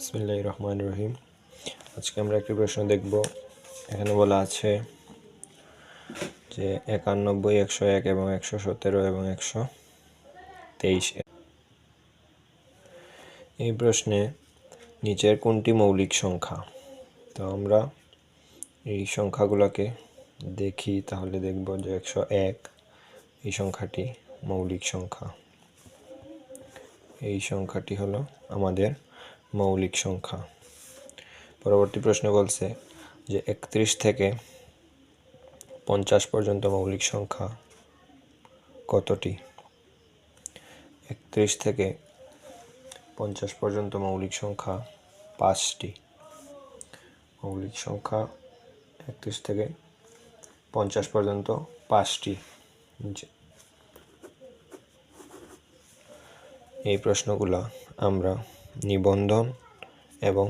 বিসমিল্লাহির রহমানির রহিম। আজকে আমরা একটি প্রশ্ন দেখব। এখানে বলা আছে যে 91, 101 এবং 117 এবং 123। এই প্রশ্নে নিচের কোনটি মৌলিক সংখ্যা? তো আমরা এই সংখ্যাগুলোকে দেখি, তাহলে দেখব যে 101 এই সংখ্যাটি মৌলিক সংখ্যা। এই সংখ্যাটি হলো আমাদের মৌলিক সংখ্যা। পরবর্তী প্রশ্ন বলছে যে 31 থেকে 50 পর্যন্ত মৌলিক সংখ্যা কতটি? 31 থেকে 50 পর্যন্ত মৌলিক সংখ্যা 5টি। মৌলিক সংখ্যা 31 থেকে 50 পর্যন্ত 5টি। এই প্রশ্নগুলো আমরা নিবন্ধন এবং